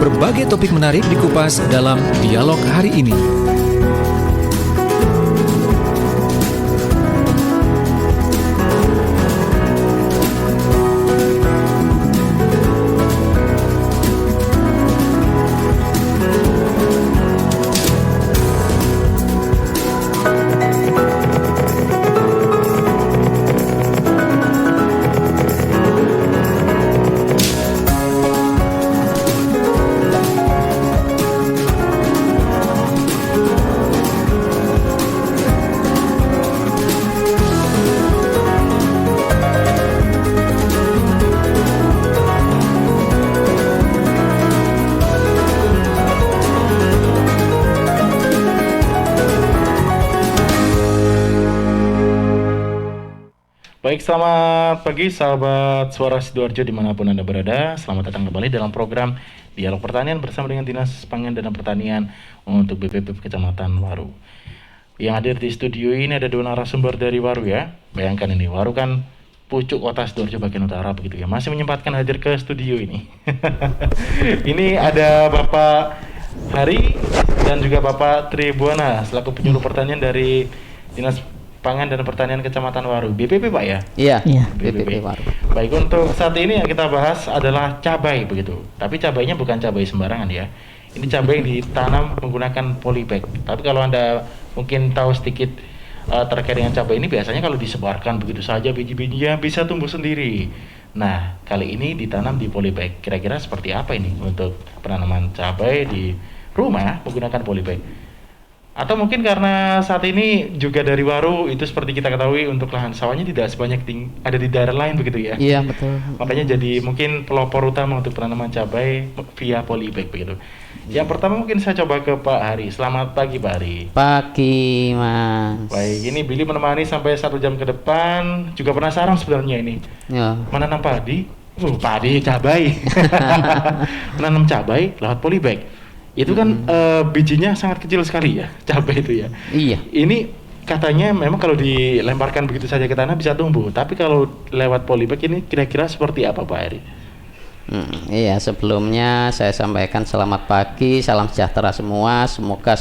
Berbagai topik menarik dikupas dalam dialog hari ini. Baik, selamat pagi sahabat Suara Sidoarjo dimanapun Anda berada. Selamat datang kembali dalam program Dialog Pertanian bersama dengan Dinas Pangan dan Pertanian untuk BPP Kecamatan Waru. Yang hadir di studio ini ada dua narasumber dari Waru ya. Bayangkan ini, Waru kan pucuk kota Sidoarjo bagian utara begitu ya. Masih menyempatkan hadir ke studio ini. Ini ada Bapak Hari dan juga Bapak Tribuana selaku penyuluh pertanian dari Dinas Pangan dan Pertanian Kecamatan Waru, BPP Pak ya? Iya, BPP. Waru. Baik, untuk saat ini yang kita bahas adalah cabai begitu. Tapi cabainya bukan cabai sembarangan ya. Ini cabai yang ditanam menggunakan polybag. Tapi kalau Anda mungkin tahu sedikit terkait dengan cabai ini, biasanya kalau disebarkan begitu saja biji-bijinya bisa tumbuh sendiri. Nah, kali ini ditanam di polybag. Kira-kira seperti apa ini untuk penanaman cabai di rumah menggunakan polybag? Atau mungkin karena saat ini juga dari Waru itu seperti kita ketahui untuk lahan sawahnya tidak sebanyak ada di daerah lain begitu ya. Iya, betul. Makanya jadi mungkin pelopor utama untuk penanaman cabai via polybag begitu. Yang pertama mungkin saya coba ke Pak Hari. Selamat pagi Pak Hari. Pagi, Mas. Baik, ini Billy menemani sampai 1 jam ke depan. Juga penasaran sebenarnya ini. Ya. Menanam padi? Padi cabai. Menanam cabai lewat polybag. Itu kan bijinya sangat kecil sekali ya, cabai itu ya. Iya. Ini katanya memang kalau dilemparkan begitu saja ke tanah bisa tumbuh. Tapi kalau lewat polybag ini kira-kira seperti apa Pak Eri? Iya, sebelumnya saya sampaikan selamat pagi, salam sejahtera semua. Semoga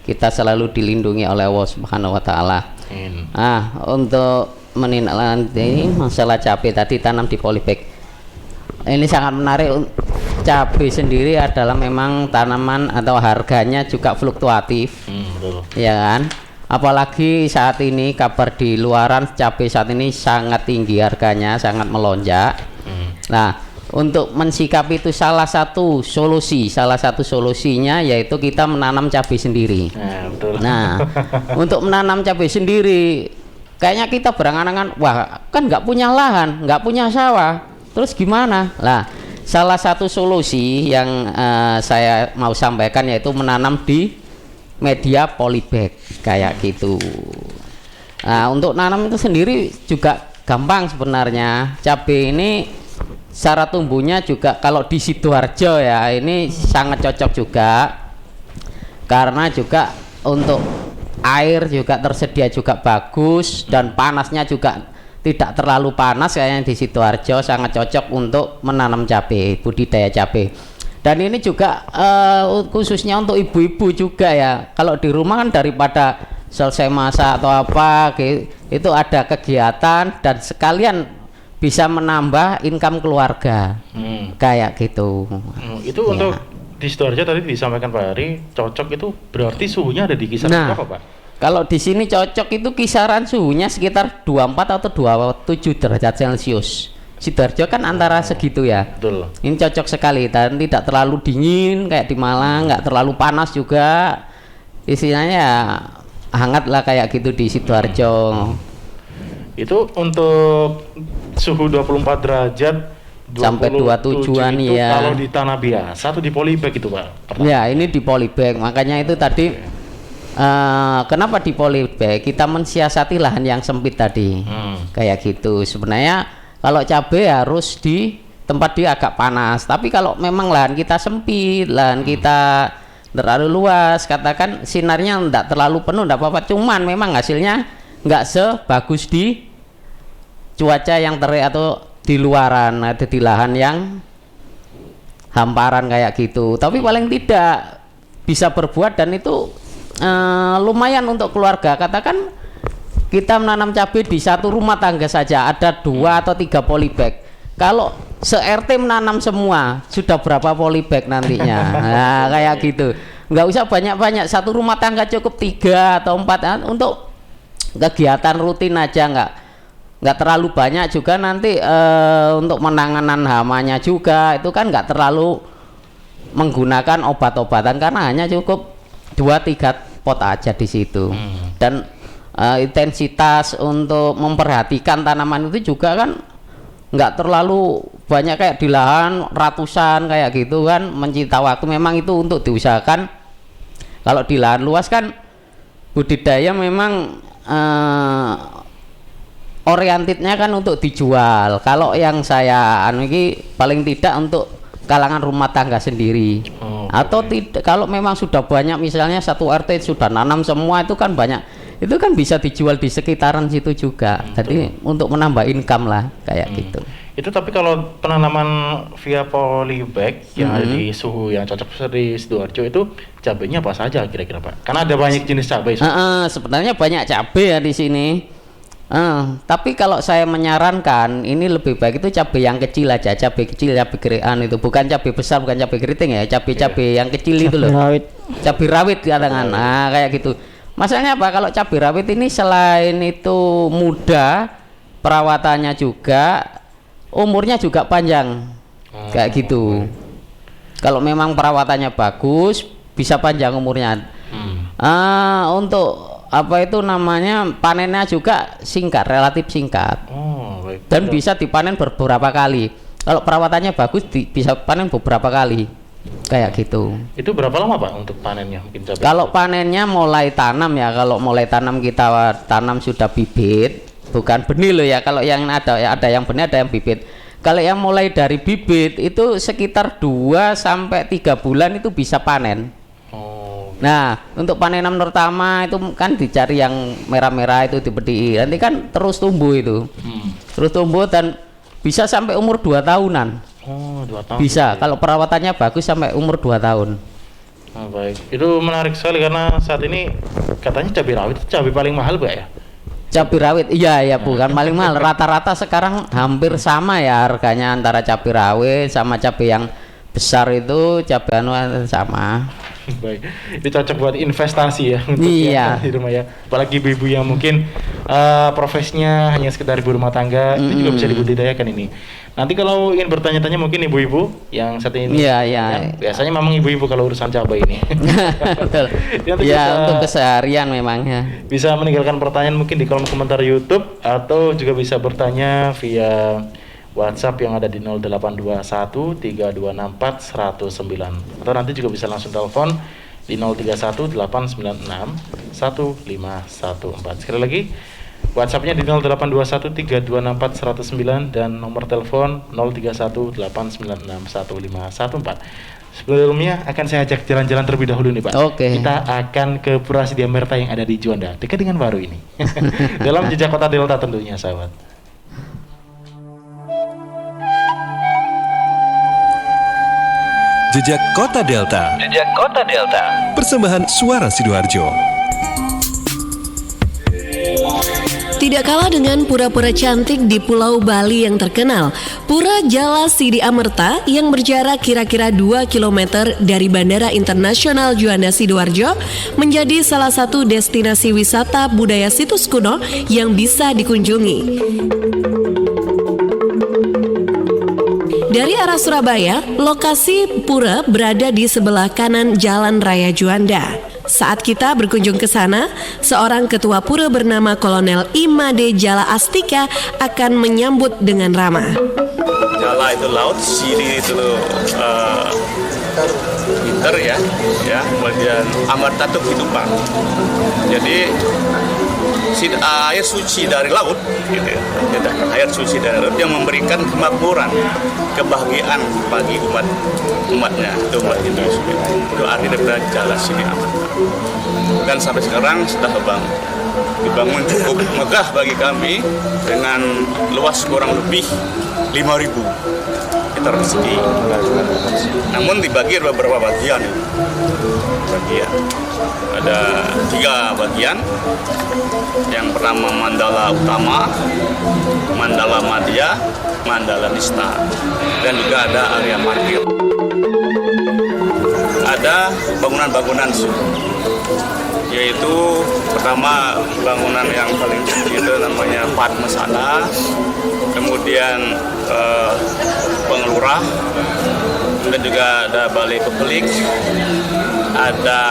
kita selalu dilindungi oleh Allah Subhanahu wa taala. Untuk menindaklanjuti masalah cabai tadi tanam di polybag. Ini sangat menarik. Cabai sendiri adalah memang tanaman atau harganya juga fluktuatif, betul. Ya kan? Apalagi saat ini kabar di luaran cabai saat ini sangat tinggi harganya, sangat melonjak. Nah, untuk mensikapi itu salah satu solusinya yaitu kita menanam cabai sendiri. Betul. Nah, untuk menanam cabai sendiri, kayaknya kita berangan-angan, wah kan nggak punya lahan, nggak punya sawah, terus gimana? Lah. Salah satu solusi yang saya mau sampaikan yaitu menanam di media polybag kayak gitu. Nah, untuk nanam itu sendiri juga gampang sebenarnya. Cabai ini secara tumbuhnya juga kalau di Sidoarjo ya ini sangat cocok juga karena juga untuk air juga tersedia juga bagus dan panasnya juga tidak terlalu panas kayak yang di Sidoarjo, sangat cocok untuk menanam cabai, budidaya cabai. Dan ini juga khususnya untuk ibu-ibu juga ya. Kalau di rumah kan daripada selesai masak atau apa, itu ada kegiatan dan sekalian bisa menambah income keluarga, kayak gitu. Itu ya. Untuk di Sidoarjo tadi disampaikan Pak Hari, cocok itu berarti suhunya ada di kisaran berapa Pak? Kalau di sini cocok itu kisaran suhunya sekitar 24 atau 27 derajat Celcius. Sidoarjo kan antara segitu ya. Betul. Ini cocok sekali dan tidak terlalu dingin kayak di Malang, nggak terlalu panas juga. Istilahnya ya hangat lah kayak gitu di Sidoarjo. Itu untuk suhu 24 derajat sampai 27-an ya. Kalau di tanah biasa atau di polybag itu Pak? Ya, ini di polybag. Makanya itu tadi kenapa di polybag kita mensiasati lahan yang sempit tadi, kayak gitu. Sebenarnya kalau cabai harus di tempat dia agak panas, tapi kalau memang lahan kita sempit, lahan kita terlalu luas, katakan sinarnya tidak terlalu penuh, tidak apa-apa. Cuman memang hasilnya nggak sebagus di cuaca yang terik atau di luaran, ada di lahan yang hamparan kayak gitu. Tapi paling tidak bisa berbuat, dan itu lumayan untuk keluarga. Katakan kita menanam cabai di satu rumah tangga saja ada 2 atau 3 polybag. Kalau se-RT menanam semua sudah berapa polybag nantinya? Nah, kayak gitu. Nggak usah banyak-banyak, satu rumah tangga cukup 3 atau 4 untuk kegiatan rutin aja, nggak terlalu banyak juga nanti untuk penanganan hamanya juga itu kan nggak terlalu menggunakan obat-obatan karena hanya cukup 2-3 pot aja di situ. Dan intensitas untuk memperhatikan tanaman itu juga kan nggak terlalu banyak kayak di lahan ratusan kayak gitu kan, menyita waktu. Memang itu untuk diusahakan. Kalau di lahan luas kan budidaya memang orientednya kan untuk dijual. Kalau yang saya ini paling tidak untuk kalangan rumah tangga sendiri. Atau tidak, kalau memang sudah banyak, misalnya satu RT sudah nanam semua, itu kan banyak, itu kan bisa dijual di sekitaran situ juga. Jadi untuk menambah income lah kayak gitu. Itu tapi kalau penanaman via polybag yang ada di suhu yang cocok di Sidoarjo itu cabainya apa saja kira-kira Pak? Karena ada banyak jenis cabai. Sebenarnya banyak cabai ya di sini. Tapi kalau saya menyarankan ini lebih baik itu cabai yang kecil aja, cabai kecil, cabai kerian itu, bukan cabai besar, bukan cabai keriting ya, cabai yang kecil itu loh. Cabai rawit katakan. Nah, kayak gitu. Masalahnya apa? Kalau cabai rawit ini selain itu mudah, perawatannya juga, umurnya juga panjang. Kayak gitu. Kalau memang perawatannya bagus, bisa panjang umurnya. Untuk apa itu namanya, panennya juga singkat, relatif singkat. Dan bisa dipanen beberapa kali. Kalau perawatannya bagus bisa panen beberapa kali kayak gitu. Itu berapa lama Pak untuk panennya mungkin cabai? Kalau panennya mulai tanam ya, kalau mulai tanam kita tanam sudah bibit, bukan benih loh ya. Kalau yang ada yang benih, ada yang bibit. Kalau yang mulai dari bibit itu sekitar 2-3 bulan itu bisa panen. Nah, untuk panenan pertama itu kan dicari yang merah-merah itu dipedii. Nanti kan terus tumbuh itu. Terus tumbuh dan bisa sampai umur 2 tahunan. 2 tahun. Bisa, kalau perawatannya bagus sampai umur 2 tahun. Baik. Itu menarik sekali karena saat ini katanya cabai rawit itu cabai paling mahal Pak ya? Cabai rawit, iya bukan paling mahal. Rata-rata sekarang hampir sama ya harganya antara cabai rawit sama cabai yang besar itu, cabai anuan sama. Baik, itu cocok buat investasi ya untuk di rumah ya. Apalagi ibu-ibu yang mungkin profesinya hanya sekedar ibu rumah tangga, itu juga bisa dibudidayakan ini. Nanti kalau ingin bertanya-tanya mungkin ibu-ibu yang saat ini, biasanya memang ibu-ibu kalau urusan cabai ini. Betul. Untuk keseharian memangnya. Bisa meninggalkan pertanyaan mungkin di kolom komentar YouTube atau juga bisa bertanya via WhatsApp yang ada di 0821 3264 109, atau nanti juga bisa langsung telepon di 031 896 1514. Sekali lagi WhatsAppnya di 0821 3264 109 dan nomor telepon 031 896 1514. Sebelumnya akan saya ajak jalan-jalan terlebih dahulu nih Pak. Kita akan ke Pura Sidia Merta yang ada di Juanda, dekat dengan Waru ini. Dalam jejak kota Delta tentunya sahabat. Jejak Kota Delta. Jejak Kota Delta. Persembahan Suara Sidoarjo. Tidak kalah dengan pura-pura cantik di Pulau Bali yang terkenal, Pura Jala Sidi Amerta yang berjarak kira-kira 2 km dari Bandara Internasional Juanda Sidoarjo menjadi salah satu destinasi wisata budaya situs kuno yang bisa dikunjungi. Dari arah Surabaya, lokasi pura berada di sebelah kanan Jalan Raya Juanda. Saat kita berkunjung ke sana, seorang ketua pura bernama Kolonel Imade Jala Astika akan menyambut dengan ramah. Jala itu laut, Sidi itu winter ya, kemudian Amerta itu kehidupan. Jadi air suci dari laut, gitu ya. Air suci dari laut yang memberikan kemakmuran, kebahagiaan bagi umatnya, itu umat Indonesia. Itu arti daripada Jala Sidi Amerta. Dan sampai sekarang sudah dibangun cukup megah bagi kami dengan luas kurang lebih 5.000. Itu persegi. Namun dibagi beberapa bagian. Ada 3 bagian. Yang pertama Mandala Utama, Mandala Madya, Mandala Nista, dan juga ada area parkir. Ada bangunan-bangunan yaitu pertama bangunan yang paling itu namanya Padmasana, kemudian pengelurah, dan juga ada balai pepelik, ada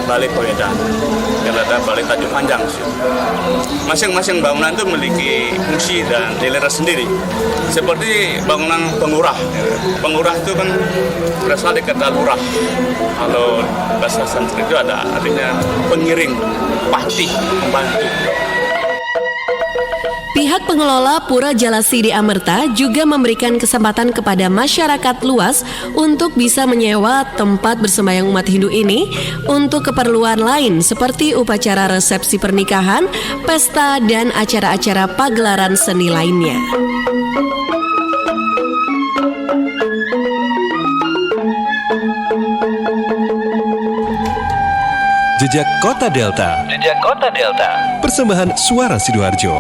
balai pewedan, dan ada balai Tanjung Panjang. Masing-masing bangunan itu memiliki fungsi dan nilai sendiri. Seperti bangunan pengurah. Pengurah itu kan berasal dari kata lurah. Kalau bahasa Sanskrit itu ada artinya pengiring, pati, membantu. Pihak pengelola Pura Jalasidi Amerta juga memberikan kesempatan kepada masyarakat luas untuk bisa menyewa tempat bersembahyang umat Hindu ini untuk keperluan lain seperti upacara resepsi pernikahan, pesta, dan acara-acara pagelaran seni lainnya. Jejak Kota Delta. Persembahan Suara Sidoarjo.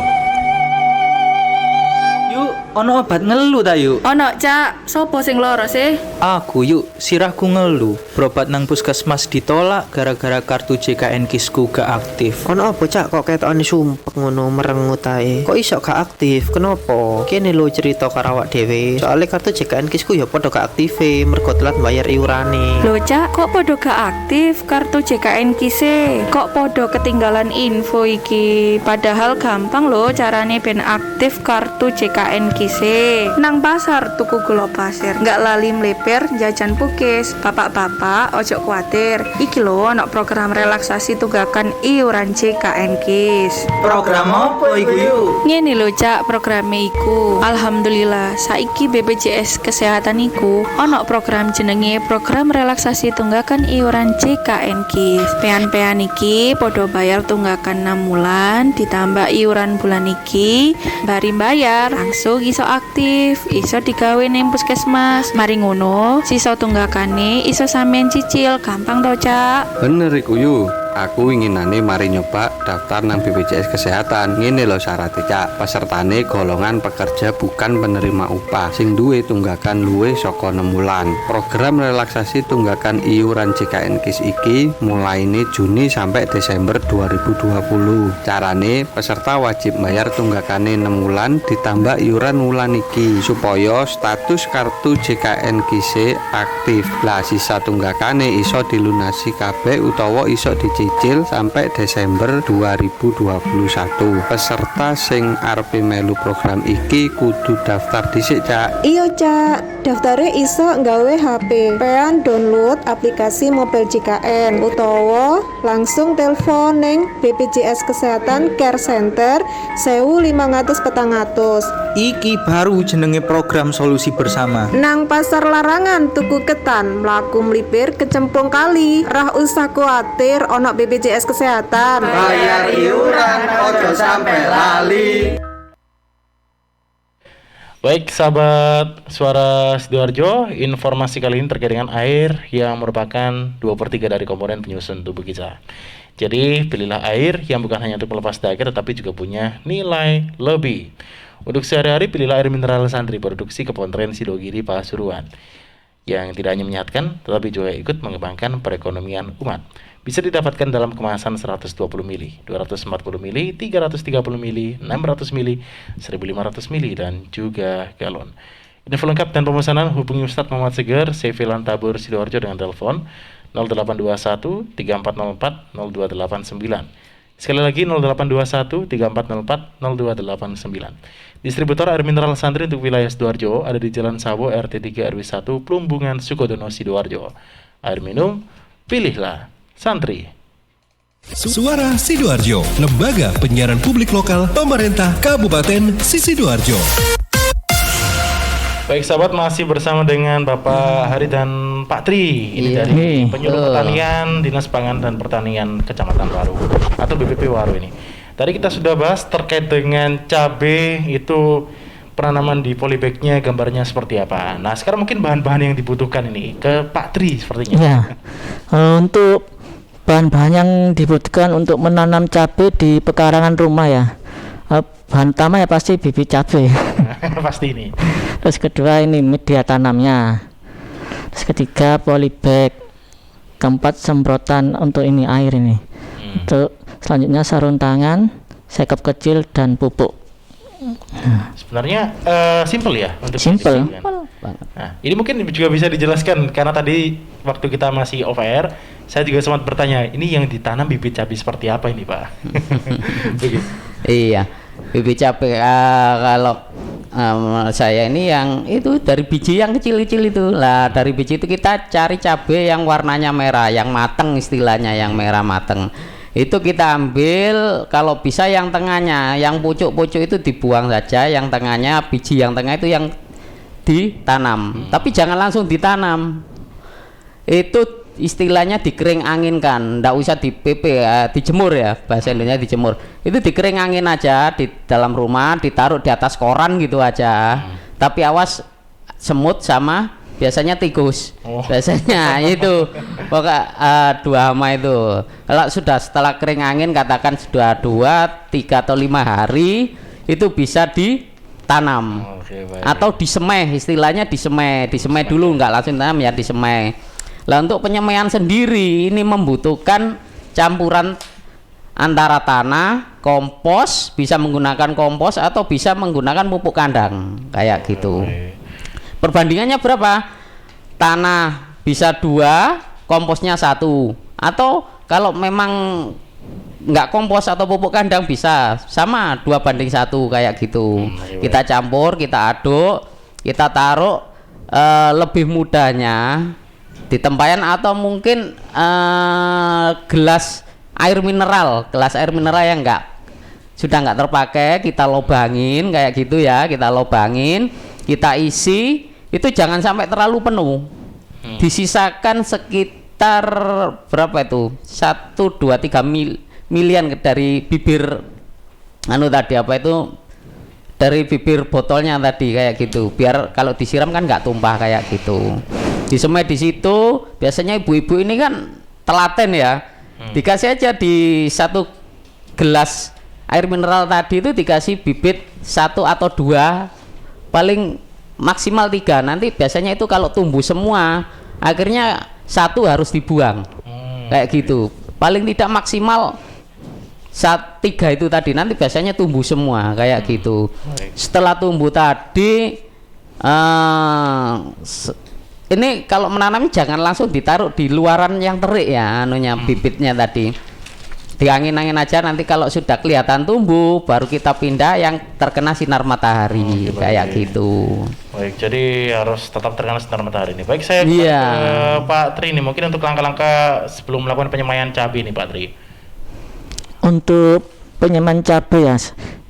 Ono obat ngelu ta yuk? Ono Cak, sopo sing loro sih? Aku yuk, sirahku ngelu. Berobat nang puskesmas ditolak gara-gara kartu JKN Kisku gak aktif. Ono apa Cak kok ketokane sumpek ngono merengut ae? Kok iso gak aktif? Kenapa? Kene lho cerita karo awak dhewe. Soale kartu JKN Kisku ya padha gak aktif mergo telat bayar iurane. Lho Cak, kok podo gak aktif kartu JKN Kise? Kok podo ketinggalan info iki? Padahal gampang lho carane ben aktif kartu JKN Kise. Nang pasar tuku gula pasir, nggak lali mleper jajan pukis. Bapak-bapak ojo kuatir, iki lho ono program relaksasi tunggakan iuran JKN KIS. Program apa iku yuk? Ngene lho Cak, programe iku. Alhamdulillah saiki BPJS Kesehatan iku ono program jenenge program relaksasi tunggakan iuran JKN KIS. Pean-pean iki podo bayar tunggakan 6 bulan ditambah iuran bulan iki, bari bayar langsung iso aktif, iso digawe ning puskesmas. Mari ngono, sisa tunggakane iso sampean cicil, gampang to Cak. Bener iku yu. Aku inginane mari nyoba daftar nang BPJS Kesehatan. Ngene lho syaratnya Cak. Pesertane golongan pekerja bukan penerima upah sing duwe tunggakan luwih saka 6 bulan. Program relaksasi tunggakan iuran JKN KIS iki mulaine Juni sampai Desember 2020. Carane peserta wajib bayar tunggakane 6 bulan ditambah iuran wulan iki supaya status kartu JKN KIS aktif. Lah sisa tunggakane iso dilunasi kabeh utawa iso dicicil sampai Desember 2021. Peserta sing arepe melu program iki kudu daftar dhisik Cak. Iya Cak, daftare iso nggawe HP, pean download aplikasi mobile JKN utawa langsung telepon ning BPJS Kesehatan Care Center 1500. Iki baru jenenge program solusi bersama. Nang pasar larangan tuku ketan, mlaku mlipir kecemplung kali. Rah usah kuatir ono BPJS Kesehatan. Bayar iuran ojo sampai lali. Baik sahabat Suara Sidoarjo, informasi kali ini terkait dengan air yang merupakan 2/3 dari komponen penyusun tubuh kita. Jadi pilihlah air yang bukan hanya untuk melepas dahaga tetapi juga punya nilai lebih. Untuk sehari-hari pilihlah air mineral Santri produksi Kepolres Sidogiri Pasuruan yang tidak hanya menyehatkan tetapi juga ikut mengembangkan perekonomian umat. Bisa didapatkan dalam kemasan 120 ml, 240 ml, 330 ml, 600 ml, 1500 ml dan juga galon. Info lengkap dan pemesanan hubungi Ustadz Muhammad Seger, CV Lantabur Sidoarjo dengan telepon 0821 3404 0289. Sekali lagi 0821 3404 0289. Distributor air mineral Santri untuk wilayah Sidoarjo ada di Jalan Sawo RT 3 RW 1 Plumbungan Sukodono Sidoarjo. Air minum, pilihlah Santri. Suara Sidoarjo, lembaga penyiaran publik lokal pemerintah Kabupaten Sidoarjo. Baik sahabat, masih bersama dengan Bapak Hari dan Pak Tri. Ini dari Penyuluh Pertanian Dinas Pangan dan Pertanian Kecamatan Waru atau BPP Waru ini. Tadi kita sudah bahas terkait dengan cabai itu penanaman di polybagnya gambarnya seperti apa. Nah sekarang mungkin bahan-bahan yang dibutuhkan ini ke Pak Tri sepertinya. Ya, untuk bahan-bahan yang dibutuhkan untuk menanam cabai di pekarangan rumah ya, bahan utama ya pasti bibit cabai. Pasti ini. Terus kedua ini media tanamnya. Terus ketiga polybag. Keempat semprotan untuk ini air ini. Untuk selanjutnya sarung tangan, sekop kecil dan pupuk. Sebenarnya simple ya untuk simple. Nah, ini mungkin juga bisa dijelaskan karena tadi waktu kita masih off air, saya juga sempat bertanya, ini yang ditanam bibit cabai seperti apa ini, Pak? Iya, bibit cabai kalau saya ini yang itu dari biji yang kecil-kecil itu lah. Dari biji itu kita cari cabai yang warnanya merah, yang mateng istilahnya, yang merah mateng. Itu kita ambil, kalau bisa yang tengahnya, yang pucuk-pucuk itu dibuang saja, yang tengahnya, biji yang tengah itu yang ditanam. Tapi jangan langsung ditanam. Itu istilahnya dikering anginkan, ndak usah di PP ya, dijemur ya, bahasa Indonesia dijemur. Itu dikering angin aja di dalam rumah, ditaruh di atas koran gitu aja. Tapi awas semut sama biasanya tikus. Biasanya itu pokok 2 hama itu. Kalau sudah setelah kering angin, katakan sudah 2, 3 atau 5 hari itu bisa ditanam. Atau disemai, istilahnya disemai dulu, nggak langsung tanam ya, disemai. Lah untuk penyemaian sendiri ini membutuhkan campuran antara tanah, kompos, bisa menggunakan kompos atau bisa menggunakan pupuk kandang kayak gitu. Perbandingannya berapa? Tanah bisa 2, komposnya 1. Atau kalau memang nggak kompos atau pupuk kandang bisa sama 2:1 kayak gitu. Kita campur, kita aduk, kita taruh, lebih mudahnya di tempayan atau mungkin gelas air mineral yang sudah nggak terpakai, kita lobangin kayak gitu ya, kita lobangin, kita isi. Itu jangan sampai terlalu penuh, disisakan sekitar berapa itu, 1, 2, 3 milian dari bibir tadi apa itu, dari bibir botolnya tadi kayak gitu, biar kalau disiram kan nggak tumpah kayak gitu. Disemai di situ. Biasanya ibu-ibu ini kan telaten ya, dikasih aja di 1 gelas air mineral tadi itu dikasih bibit 1 atau 2, paling maksimal 3. Nanti biasanya itu kalau tumbuh semua, akhirnya 1 harus dibuang kayak gitu. Paling tidak maksimal 3 itu tadi, nanti biasanya tumbuh semua kayak gitu. Setelah tumbuh tadi, ini kalau menanam jangan langsung ditaruh di luaran yang terik ya, bibitnya tadi diangin-angin aja. Nanti kalau sudah kelihatan tumbuh, baru kita pindah yang terkena sinar matahari kayak gitu. Baik, jadi harus tetap terkena sinar matahari ini. Baik, saya ke Pak Tri nih, mungkin untuk langkah-langkah sebelum melakukan penyemaian cabai nih Pak Tri. Untuk penyemaian cabai ya,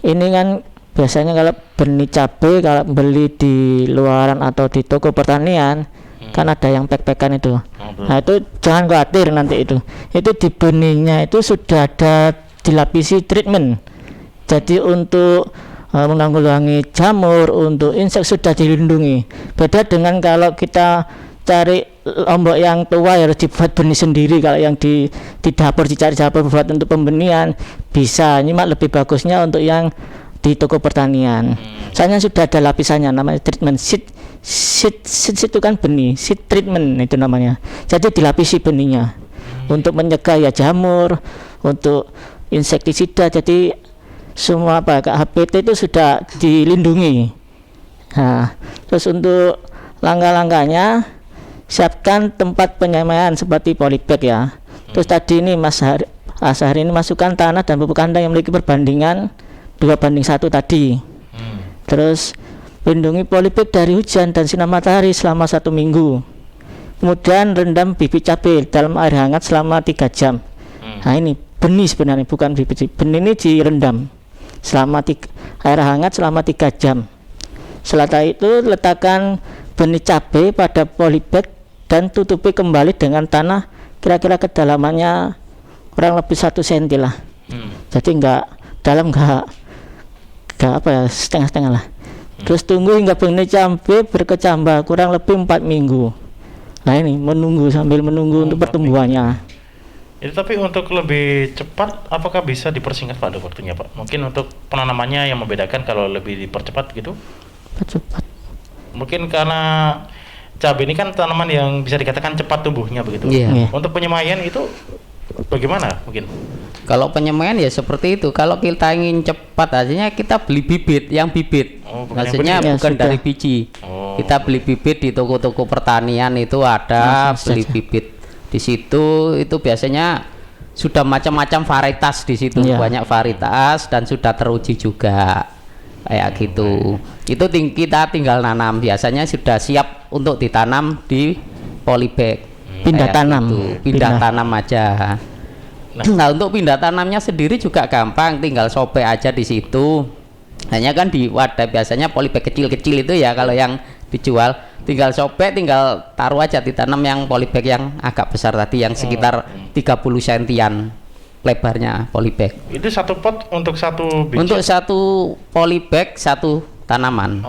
ini kan biasanya kalau benih cabai kalau beli di luaran atau di toko pertanian, kan ada yang pek-pekan itu. Nah itu jangan khawatir, nanti itu di benihnya itu sudah ada dilapisi treatment. Jadi untuk menanggulangi jamur, untuk insek sudah dilindungi. Beda dengan kalau kita cari lombok yang tua harus dibuat benih sendiri. Kalau yang di dapur dicari dapur buat untuk pembenihan bisa, ini lebih bagusnya untuk yang di toko pertanian. Soalnya sudah ada lapisannya, namanya treatment seed itu kan benih, seed treatment itu namanya. Jadi dilapisi benihnya untuk mencegah ya jamur, untuk insektisida. Jadi semua HPT itu sudah dilindungi. Nah, terus untuk langkah-langkahnya, siapkan tempat penyemaian seperti polybag ya. Terus tadi ini Mas Hari ini masukkan tanah dan pupuk kandang yang memiliki perbandingan 2:1 tadi. Terus lindungi polybag dari hujan dan sinar matahari selama 1 minggu. Kemudian rendam bibit cabai dalam air hangat selama 3 jam. Nah ini benih sebenarnya, bukan bibit. Benih ini direndam selama air hangat selama 3 jam. Setelah itu letakkan benih cabai pada polybag dan tutupi kembali dengan tanah, kira-kira kedalamannya kurang lebih 1 cm lah. Jadi enggak dalam, enggak apa ya, setengah-setengah lah. Terus tunggu hingga benih cabai berkecambah kurang lebih 4 minggu. Nah ini menunggu sambil menunggu untuk pertumbuhannya. Itu tapi untuk lebih cepat, apakah bisa dipersingkat Pak waktunya Pak? Mungkin untuk penanamannya yang membedakan kalau lebih dipercepat gitu? Cepat. Mungkin karena cabai ini kan tanaman yang bisa dikatakan cepat tumbuhnya begitu. Iya. Untuk penyemaian itu bagaimana mungkin? Kalau penyemaian ya seperti itu. Kalau kita ingin cepat hasilnya kita beli bibit yang bibit. Maksudnya bukan dari biji. Kita beli bibit di toko-toko pertanian itu ada beli bibit. Di situ itu biasanya sudah macam-macam varietas di situ, banyak varietas dan sudah teruji juga. Kayak gitu. Itu kita tinggal nanam. Biasanya sudah siap untuk ditanam di polybag. Pindah tanam. Gitu. Pindah tanam aja. Nah, untuk pindah tanamnya sendiri juga gampang, tinggal sobek aja di situ. Hanya kan di wadah biasanya polybag kecil-kecil itu ya kalau yang dijual, tinggal sobek, tinggal taruh aja ditanam yang polybag yang agak besar tadi yang sekitar 30 sentian lebarnya polybag. Itu satu pot untuk satu biji? Untuk satu polybag satu tanaman.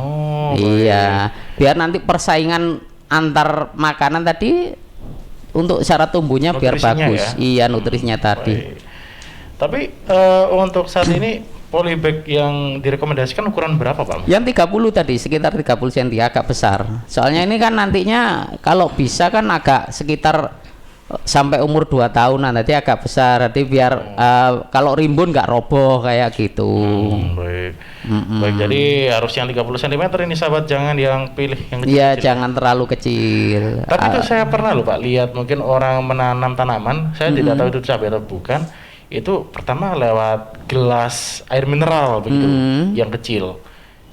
Iya, biar nanti persaingan antar makanan tadi untuk syarat tumbuhnya biar bagus. Ya? Iya, nutrisinya tadi. Tapi untuk saat ini polybag yang direkomendasikan ukuran berapa Pak? Yang 30 tadi, sekitar 30 cm, agak besar. Soalnya ini kan nantinya kalau bisa kan agak sekitar sampai umur 2 tahunan, nanti agak besar. Jadi biar kalau rimbun nggak roboh kayak gitu. Baik, jadi harus yang 30 cm ini sahabat, jangan yang pilih yang kecil. Iya, jangan terlalu kecil. Tapi itu saya pernah loh Pak lihat mungkin orang menanam tanaman, saya tidak tahu itu cabai atau bukan. Itu pertama lewat gelas air mineral begitu, yang kecil.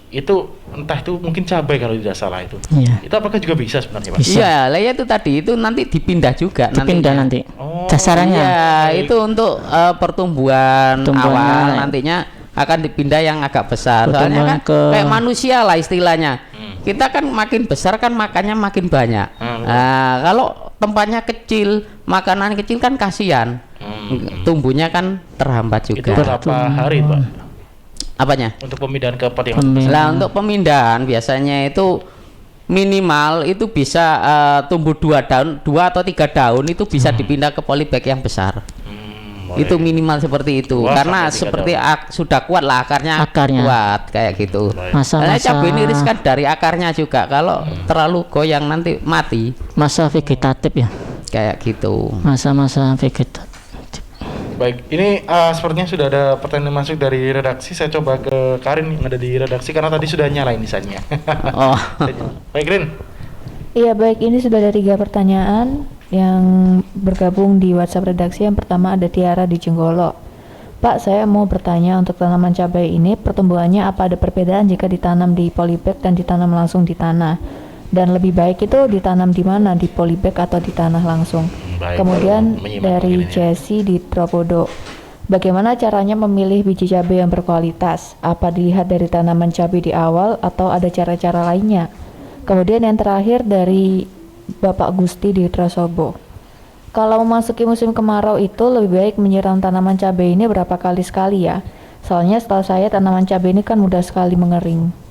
Itu entah itu mungkin cabai kalau tidak salah itu. Itu apakah juga bisa sebenarnya Pak? Iya, lah itu tadi itu nanti dipindah juga. Dipindah nanti. Dasarannya. Iya, itu untuk pertumbuhan awal nantinya akan dipindah yang agak besar. Soalnya kan kayak manusia lah istilahnya. Kita kan makin besar kan makannya makin banyak. Nah, kalau tempatnya kecil, makanan kecil kan kasihan. Tumbuhnya kan terhambat juga. Itu berapa hari Pak? Apanya? Untuk pemindahan ke pot yang Nah, untuk pemindahan biasanya itu minimal itu bisa tumbuh 2 atau 3 daun itu bisa dipindah ke polybag yang besar. Itu minimal seperti itu. Karena seperti sudah kuat lah akarnya kuat kayak gitu. Karena cabai ini riskan dari akarnya juga. Kalau terlalu goyang nanti mati. Masa vegetatif ya. Kayak gitu. Masa-masa vegetatif. Baik, ini sepertinya sudah ada pertanyaan masuk dari redaksi. Saya coba ke Karin yang ada di redaksi karena tadi sudah nyala inisannya. Baik, Rin. Iya, baik. Ini sudah ada 3 pertanyaan yang bergabung di WhatsApp redaksi. Yang pertama ada Tiara di Jenggolo. Pak, saya mau bertanya untuk tanaman cabai ini pertumbuhannya apa ada perbedaan jika ditanam di polybag dan ditanam langsung di tanah? Dan lebih baik itu ditanam di mana, di polybag atau di tanah langsung? Kemudian dari Jessie di Tropodo, bagaimana caranya memilih biji cabai yang berkualitas? Apa dilihat dari tanaman cabai di awal atau ada cara-cara lainnya? Kemudian yang terakhir dari Bapak Gusti di Trasobo, kalau memasuki musim kemarau itu lebih baik menyiram tanaman cabai ini berapa kali sekali ya? Soalnya setahu saya tanaman cabai ini kan mudah sekali mengering.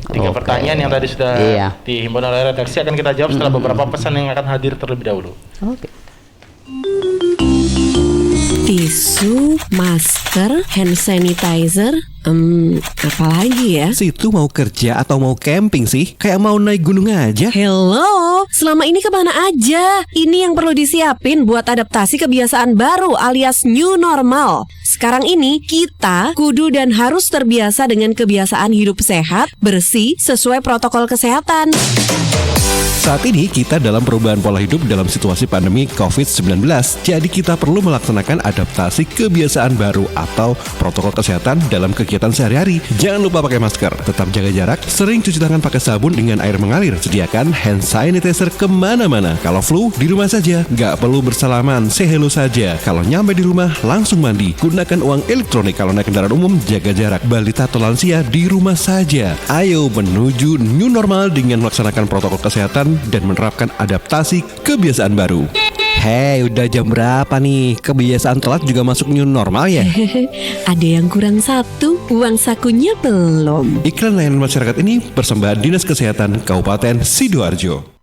3 pertanyaan yang tadi sudah dihimpun oleh redaksi akan kita jawab setelah beberapa pesan yang akan hadir terlebih dahulu. Tisu, masker, hand sanitizer, apalagi ya? Situ mau kerja atau mau camping sih? Kayak mau naik gunung aja. Hello, selama ini kemana aja? Ini yang perlu disiapin buat adaptasi kebiasaan baru alias new normal. Sekarang ini kita kudu dan harus terbiasa dengan kebiasaan hidup sehat, bersih, sesuai protokol kesehatan. Saat ini kita dalam perubahan pola hidup dalam situasi pandemi COVID-19. Jadi kita perlu melaksanakan adaptasi kebiasaan baru atau protokol kesehatan dalam kegiatan sehari-hari. Jangan lupa pakai masker, tetap jaga jarak, sering cuci tangan pakai sabun dengan air mengalir. Sediakan hand sanitizer kemana-mana. Kalau flu, di rumah saja. Nggak perlu bersalaman, say hello saja. Kalau nyampe di rumah, langsung mandi. Gunakan uang elektronik kalau naik kendaraan umum, jaga jarak. Balita atau lansia di rumah saja. Ayo menuju new normal dengan melaksanakan protokol kesehatan dan menerapkan adaptasi kebiasaan baru. Hei, udah jam berapa nih? Kebiasaan telat juga masuk new normal ya? Ada yang kurang satu, uang sakunya belum. Iklan layanan masyarakat ini persembahan Dinas Kesehatan Kabupaten Sidoarjo.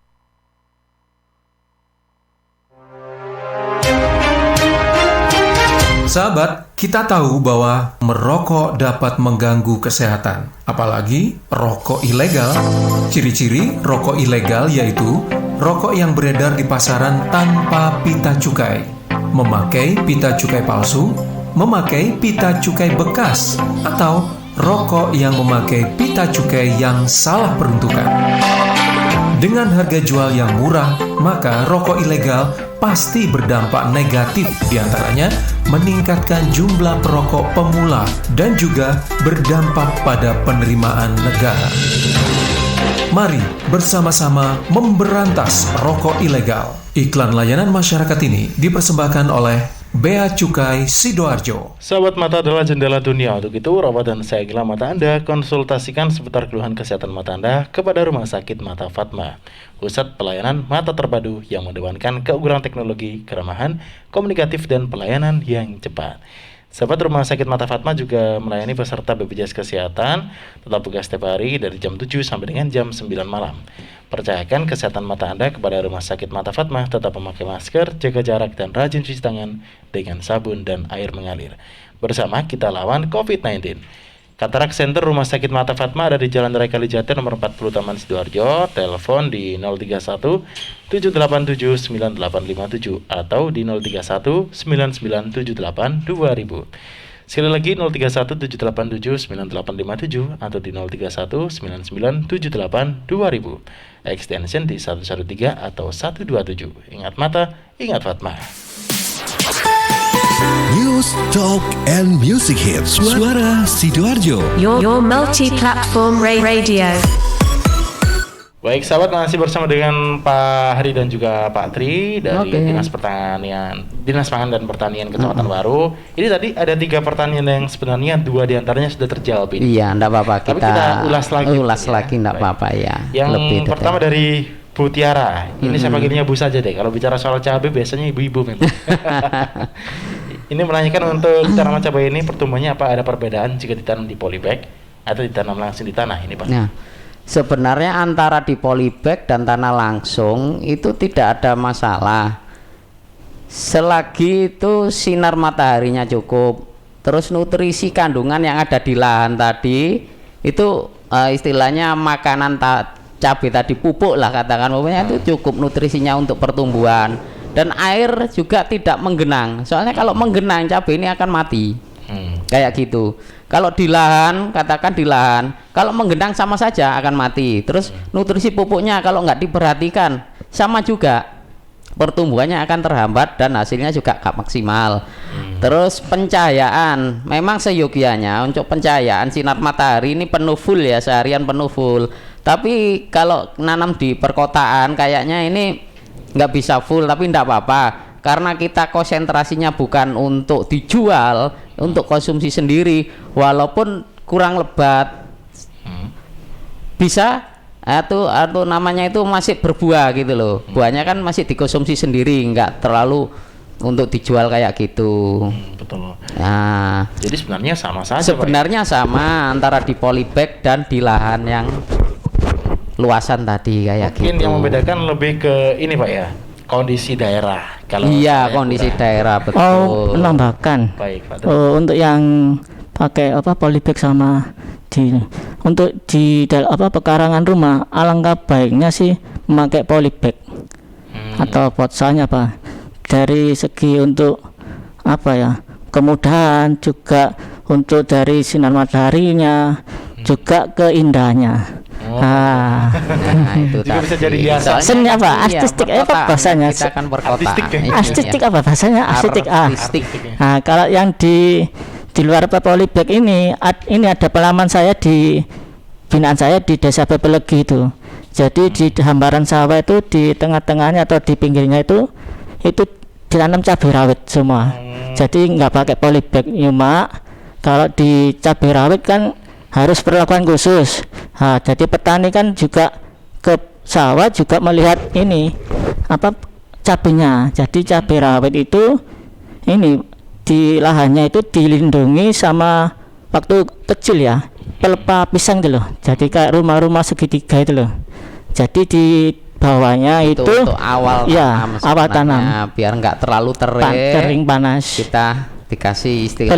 Sahabat, kita tahu bahwa merokok dapat mengganggu kesehatan, apalagi rokok ilegal. Ciri-ciri rokok ilegal yaitu rokok yang beredar di pasaran tanpa pita cukai, memakai pita cukai palsu, memakai pita cukai bekas, atau rokok yang memakai pita cukai yang salah peruntukan. Dengan harga jual yang murah, maka rokok ilegal pasti berdampak negatif, diantaranya meningkatkan jumlah perokok pemula dan juga berdampak pada penerimaan negara. Mari bersama-sama memberantas rokok ilegal. Iklan layanan masyarakat ini dipersembahkan oleh Bea Cukai Sidoarjo. Sahabat, mata adalah jendela dunia. Untuk itu, rawat dan segala mata Anda, konsultasikan seputar keluhan kesehatan mata Anda kepada Rumah Sakit Mata Fatma, pusat pelayanan mata terpadu yang mengedepankan keunggulan teknologi, keramahan, komunikatif, dan pelayanan yang cepat. Sahabat, Rumah Sakit Mata Fatma juga melayani peserta BPJS Kesehatan tetap buka setiap hari dari jam 7 sampai dengan jam 9 malam. Percayakan kesehatan mata Anda kepada Rumah Sakit Mata Fatma, tetap memakai masker, jaga jarak, dan rajin cuci tangan dengan sabun dan air mengalir. Bersama kita lawan COVID-19. Katarak Center Rumah Sakit Mata Fatma ada di Jalan Raya Kalijati nomor 40 Taman Sidoarjo. Telepon di 031 787 9857 atau di 031 9978 2000. Sekali lagi 031 787 9857 atau di 031 9978 2000. Extension di 113 atau 127. Ingat mata, ingat Fatma. News, Talk, and Music Hits. Suara Sidoarjo. Your multi-platform radio. Baik sahabat, masih bersama dengan Pak Hari dan juga Pak Tri dari Dinas Pertanian, Dinas Pangan dan Pertanian Kecamatan Waru. Ini tadi ada 3 pertanyaan yang sebenarnya 2 diantaranya sudah terjawab ini. Iya, enggak apa-apa, Tapi kita ulas lagi enggak apa-apa ya. Yang lebih pertama dari Bu Tiara. Ini saya panggilnya Bu saja deh. Kalau bicara soal cabai biasanya ibu-ibu memang. Ini menanyakan untuk tanaman cabai ini pertumbuhannya apa, ada perbedaan jika ditanam di polybag atau ditanam langsung di tanah ini Pak? Nah, sebenarnya antara di polybag dan tanah langsung itu tidak ada masalah. Selagi itu sinar mataharinya cukup, terus nutrisi kandungan yang ada di lahan tadi itu istilahnya makanan cabai tadi, pupuk lah katakan, pokoknya itu cukup nutrisinya untuk pertumbuhan. Dan air juga tidak menggenang, soalnya kalau menggenang cabai ini akan mati. Kayak gitu. Kalau di lahan, katakan di lahan, kalau menggenang sama saja akan mati. Terus nutrisi pupuknya kalau nggak diperhatikan sama juga, pertumbuhannya akan terhambat dan hasilnya juga nggak maksimal. Terus pencahayaan, memang seyogianya untuk pencahayaan sinar matahari ini penuh full ya, seharian penuh full. Tapi kalau nanam di perkotaan kayaknya ini nggak bisa full, tapi enggak apa-apa karena kita konsentrasinya bukan untuk dijual, untuk konsumsi sendiri. Walaupun kurang lebat bisa atau namanya itu masih berbuah gitu loh, buahnya kan masih dikonsumsi sendiri, nggak terlalu untuk dijual kayak gitu. Betul. Nah, jadi sebenarnya sama saja sebenarnya Pak, sama antara di polybag dan di lahan yang luasan tadi kayak mungkin gitu. Yang membedakan lebih ke ini Pak ya, kondisi daerah. Kalau iya, kondisi daerah, betul. Oh, menambahkan. Baik Pak. Untuk yang pakai polybag sama untuk di pekarangan rumah, alangkah baiknya sih memakai polybag atau potsalnya Pak. Dari segi untuk kemudahan, juga untuk dari sinar mataharinya, juga keindahannya. Nah, itu juga bisa jadi biasa. Seni apa? Artistik apa bahasanya? Kita kan perkotaan. Artistik apa bahasanya? Artistik. Nah, kalau yang di luar polybag ini ada pengalaman saya di binaan saya di Desa Bebelegi itu. Jadi di hamparan sawah itu di tengah-tengahnya atau di pinggirnya itu ditanam cabai rawit semua. Jadi nggak pakai polybag. Cuma kalau di cabai rawit kan harus perlakuan khusus. Nah, jadi petani kan juga ke sawah juga melihat ini cabenya. Jadi cabai rawit itu ini di lahannya itu dilindungi sama waktu kecil ya, pelepah pisang itu loh. Jadi kayak rumah-rumah segitiga itu loh. Jadi di bawahnya itu untuk awal ya, tanam awal tanam biar nggak terlalu kering panas. Kita dikasih istilah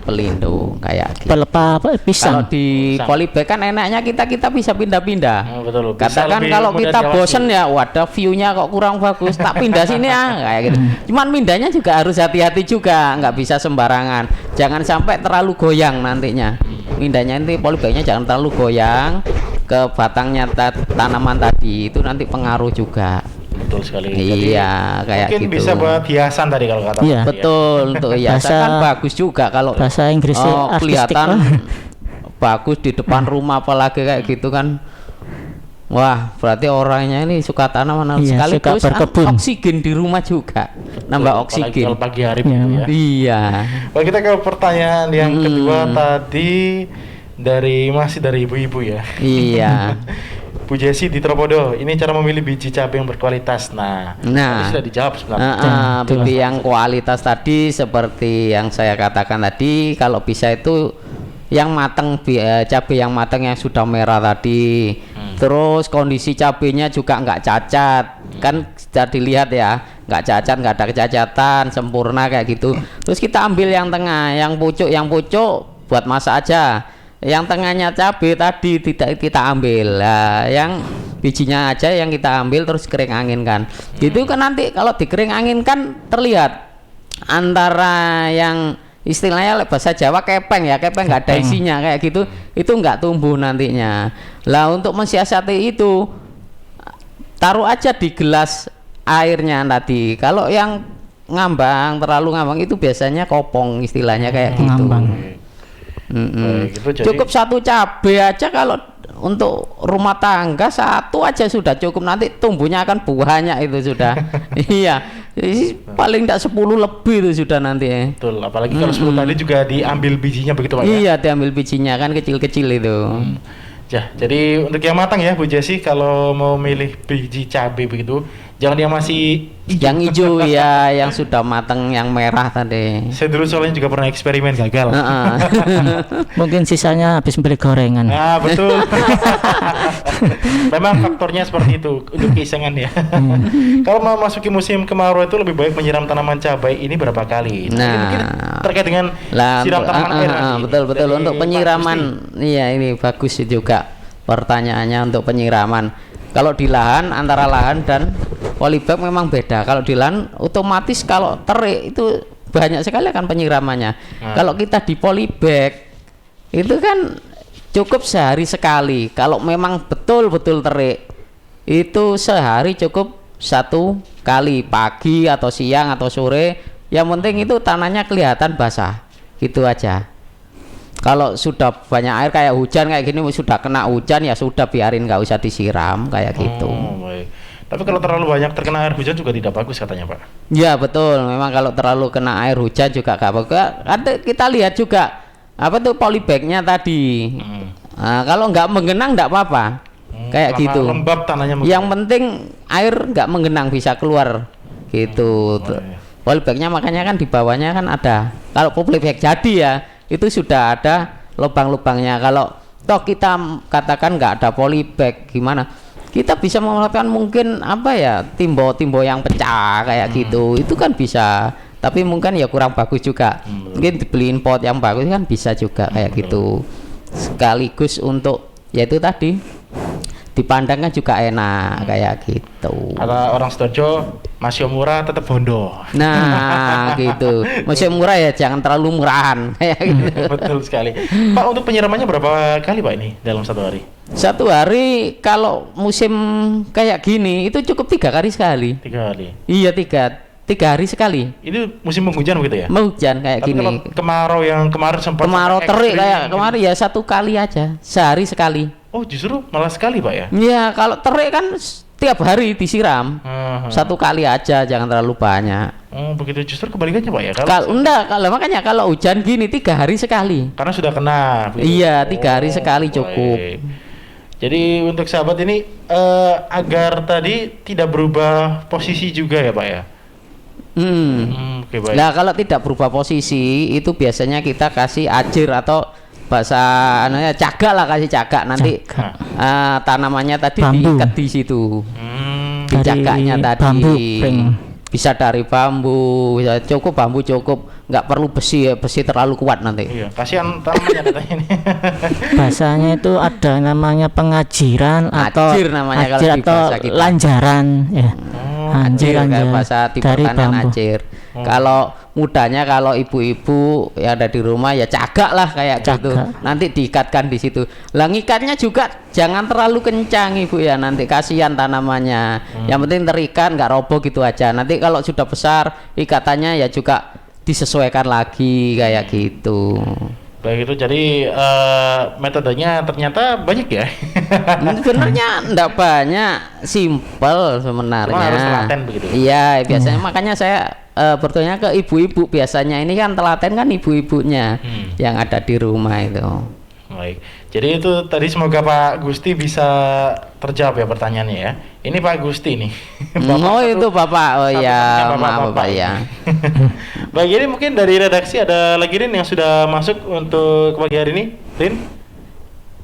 pelindung kayak gitu. Pelepah pisang. Kalau di polybag kan enaknya kita bisa pindah-pindah. Betul. Katakan kalau kita bosen ya, wadah view-nya kok kurang bagus, tak pindah sini kayak gitu. Cuman pindahnya juga harus hati-hati juga, nggak bisa sembarangan. Jangan sampai terlalu goyang nantinya. Pindahnya nanti polybagnya jangan terlalu goyang ke batangnya tanaman tadi, itu nanti pengaruh juga. Betul sekali. Iya, kayak mungkin gitu. bisa buat hiasan tadi kalau kata. Iya. Betul, untuk hiasan kan bagus juga kalau bahasa Inggrisnya kelihatan bagus di depan rumah apalagi kayak gitu kan. Wah, berarti orangnya ini suka tanaman sekali, terus oksigen di rumah juga. Nambah oksigen. Kalau pagi hari ya. Iya. Baik, kita ke pertanyaan yang kedua tadi masih dari ibu-ibu ya. Iya. Bu Jesi di Tropodo, ini cara memilih biji cabai yang berkualitas. Nah tadi sudah dijawab sebenarnya. Biji yang kualitas tadi seperti yang saya katakan tadi, kalau bisa itu yang matang, cabai yang matang yang sudah merah tadi. Terus kondisi cabainya juga nggak cacat, kan sudah dilihat ya, nggak cacat, nggak ada kecacatan, sempurna kayak gitu. Terus kita ambil yang tengah, yang pucuk buat masak aja. Yang tengahnya cabai tadi tidak kita ambil, yang bijinya aja yang kita ambil terus kering anginkan. Gitu kan nanti kalau dikering anginkan terlihat antara yang istilahnya bahasa Jawa kepeng nggak ada isinya kayak gitu, itu nggak tumbuh nantinya. Lah untuk mensiasati itu taruh aja di gelas airnya tadi. Kalau yang terlalu ngambang itu biasanya kopong istilahnya kayak gitu. Gitu, cukup satu cabai aja kalau untuk rumah tangga satu aja sudah cukup, nanti tumbuhnya akan banyak itu sudah. Iya, paling tidak 10 lebih itu sudah nanti. Betul, apalagi kalau 10 tadi juga diambil bijinya begitu Pak. Iya, diambil bijinya kan kecil-kecil itu. Jadi untuk yang matang ya Bu Jesi, kalau mau milih biji cabai begitu, jangan yang masih yang hijau ya, yang sudah matang, yang merah tadi. Saya dulu soalnya juga pernah eksperimen gagal. Mungkin sisanya habis beli gorengan. Nah betul. Memang faktornya seperti itu untuk keisengan ya. Kalau mau masuki musim kemarau itu lebih baik menyiram tanaman cabai ini berapa kali? Mungkin terkait dengan siram tanaman air. Betul untuk penyiraman. Iya, ini bagus juga pertanyaannya untuk penyiraman. Kalau di lahan, antara lahan dan polybag memang beda. Kalau di lahan otomatis kalau terik itu banyak sekali akan penyiramannya. Kalau kita di polybag itu kan cukup sehari sekali. Kalau memang betul-betul terik itu sehari cukup 1 kali, pagi atau siang atau sore. Yang penting itu tanahnya kelihatan basah, gitu aja. Kalau sudah banyak air kayak hujan kayak gini, sudah kena hujan ya sudah biarin, nggak usah disiram kayak gitu. Baik. Tapi kalau terlalu banyak terkena air hujan juga tidak bagus katanya Pak. Ya betul, memang kalau terlalu kena air hujan juga nggak bagus. Kita lihat juga apa tuh polybagnya tadi. Nah, kalau nggak menggenang nggak apa-apa, kayak gitu. Lembab tanahnya. Yang penting air nggak menggenang, bisa keluar gitu. Polybagnya makanya kan di bawahnya kan ada. Kalau polybag jadi ya itu sudah ada lubang-lubangnya. Kalau toh kita katakan nggak ada polybag, gimana? Kita bisa memanfaatkan mungkin apa ya, timbo-timbo yang pecah kayak gitu. Itu kan bisa. Tapi mungkin ya kurang bagus juga. Mungkin dibeliin pot yang bagus kan bisa juga kayak gitu. Sekaligus untuk yaitu tadi dipandangkan juga enak kayak gitu. Kata orang Sidoarjo, masih murah tetap bondo. Nah, gitu. Masih murah ya jangan terlalu murahan kayak gitu. Betul sekali. Pak, untuk penyiramannya berapa kali Pak ini dalam 1 hari? 1 hari kalau musim kayak gini itu cukup 3 kali sekali. 3 kali. Iya, 3 hari sekali. Itu musim penghujan begitu ya? Hujan kayak tapi gini. Kalau kemarau yang kemarin sempat terik kayak kemarin ya 1 kali aja, sehari sekali. Oh, justru malah sekali Pak ya? Iya, kalau terik kan tiap hari disiram. 1 kali aja, jangan terlalu banyak. Oh, begitu, justru kebalikannya Pak ya? Kalau makanya kalau hujan gini 3 hari sekali. Karena sudah kena. Iya, 3 hari sekali cukup. Jadi untuk sahabat ini agar tadi tidak berubah posisi juga ya Pak ya? Oke, baik. Nah kalau tidak berubah posisi itu biasanya kita kasih ajir atau bahasa anunya cagak lah, kasih cagak nanti tanamannya tadi diikat di situ di cagaknya tadi bambu, bisa dari bambu, bisa cukup bambu cukup, nggak perlu besi terlalu kuat nanti. Iya, kasihan tanamannya katanya ini. Bahasanya itu ada namanya pengajiran atau ajir namanya kalau di atau bahasa kita. Lanjaran ya. Ajir kayak bahasa di dari pertanian bambu. ajir. Kalau mudanya kalau ibu-ibu yang ada di rumah ya cagak lah kayak gitu. Nanti diikatkan di situ. Lah ngikatnya juga jangan terlalu kencang Ibu ya, nanti kasihan tanamannya. Yang penting terikat nggak roboh gitu aja. Nanti kalau sudah besar ikatannya ya juga disesuaikan lagi kayak gitu. Baik, itu jadi metodenya ternyata banyak ya. Sebenarnya enggak banyak, simple sebenarnya. Cuma harus telaten begitu. Iya, biasanya makanya saya bertanya ke ibu-ibu, biasanya ini kan telaten kan ibu-ibunya yang ada di rumah itu. Baik. Jadi itu tadi semoga Pak Gusti bisa terjawab ya pertanyaannya ya. Ini Pak Gusti nih. Oh itu Bapak. Oh ya, maaf Bapak ya. Baik, ini mungkin dari redaksi ada lagi Rin yang sudah masuk untuk pagi hari ini, Rin?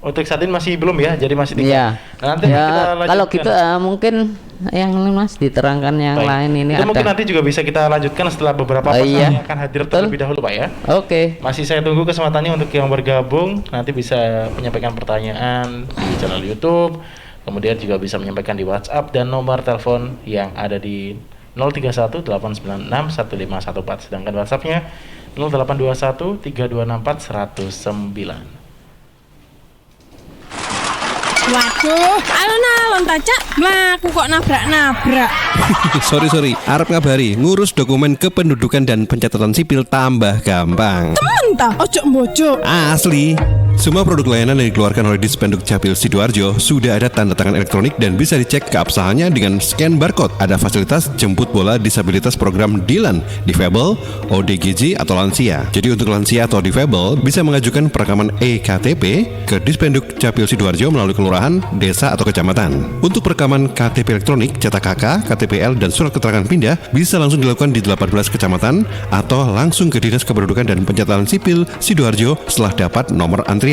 Untuk saat ini masih belum ya, jadi masih 3. Iya. Nah, nanti ya, kita lanjutkan. kalau gitu mungkin yang Mas diterangkan yang Baik. lain ini itu ada. mungkin nanti juga bisa kita lanjutkan setelah beberapa pesan yang akan hadir terlebih dahulu Pak ya. Oke. Masih saya tunggu kesempatannya untuk yang bergabung, nanti bisa menyampaikan pertanyaan di channel YouTube, kemudian juga bisa menyampaikan di WhatsApp dan nomor telepon yang ada di 031-896-1514, sedangkan WhatsAppnya 0821-3264-109. Waduh, alon-alon tacak, mlaku kok nabrak-nabrak. Sorry, arep ngabari, ngurus dokumen kependudukan dan pencatatan sipil tambah gampang. Temen ta, ojo mbojo. Asli. Semua produk layanan yang dikeluarkan oleh Dispenduk Capil Sidoarjo sudah ada tanda tangan elektronik dan bisa dicek keabsahannya dengan scan barcode. Ada fasilitas jemput bola disabilitas program DILAN, Difabel, ODGJ atau lansia. Jadi untuk lansia atau difabel bisa mengajukan perekaman EKTP ke Dispenduk Capil Sidoarjo melalui kelurahan, desa atau kecamatan. Untuk perekaman KTP elektronik, cetak KK, KTPL dan surat keterangan pindah bisa langsung dilakukan di 18 kecamatan atau langsung ke Dinas Kependudukan dan Pencatatan Sipil Sidoarjo setelah dapat nomor antrian.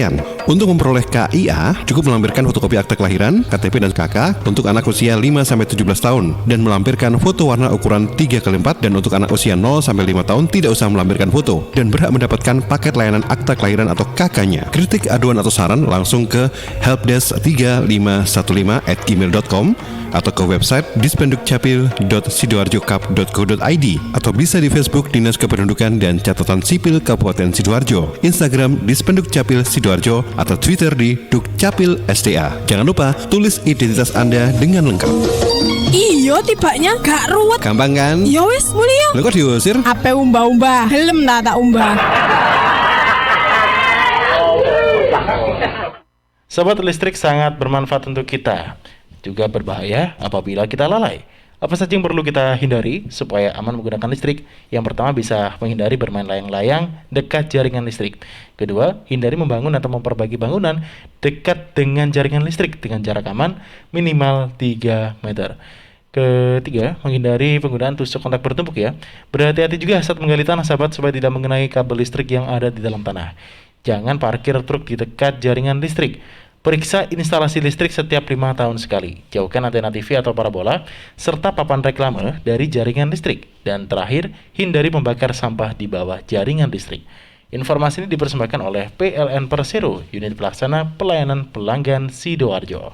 Untuk memperoleh KIA, cukup melampirkan fotokopi akta kelahiran, KTP dan KK untuk anak usia 5-17 tahun dan melampirkan foto warna ukuran 3x4, dan untuk anak usia 0-5 tahun tidak usah melampirkan foto dan berhak mendapatkan paket layanan akta kelahiran atau KK-nya. Kritik, aduan atau saran langsung ke helpdesk3515@gmail.com atau ke website dispendukcapil.sidoarjokap.go.id atau bisa di Facebook Dinas Kependudukan dan Catatan Sipil Kabupaten Sidoarjo, Instagram Dispenduk Capil Sidoarjo atau Twitter di Dukcapil SDA. Jangan lupa tulis identitas Anda dengan lengkap. Iyo tibanya gak ruwet. Gampang kan? Ya wis muli yo. Lo kok diusir? Ape umbah-umbah, gelem tak umbah. Sobat listrik sangat bermanfaat untuk kita, juga berbahaya apabila kita lalai. Apa saja yang perlu kita hindari supaya aman menggunakan listrik? Yang pertama, bisa menghindari bermain layang-layang dekat jaringan listrik. Kedua, hindari membangun atau memperbaiki bangunan dekat dengan jaringan listrik dengan jarak aman minimal 3 meter. Ketiga, menghindari penggunaan tusuk kontak bertumpuk ya. Berhati-hati juga saat menggali tanah sahabat supaya tidak mengenai kabel listrik yang ada di dalam tanah. Jangan parkir truk di dekat jaringan listrik. Periksa instalasi listrik setiap 5 tahun sekali. Jauhkan antena TV atau parabola serta papan reklame dari jaringan listrik. Dan terakhir, hindari membakar sampah di bawah jaringan listrik. Informasi ini dipersembahkan oleh PLN Persero, Unit Pelaksana Pelayanan Pelanggan Sidoarjo.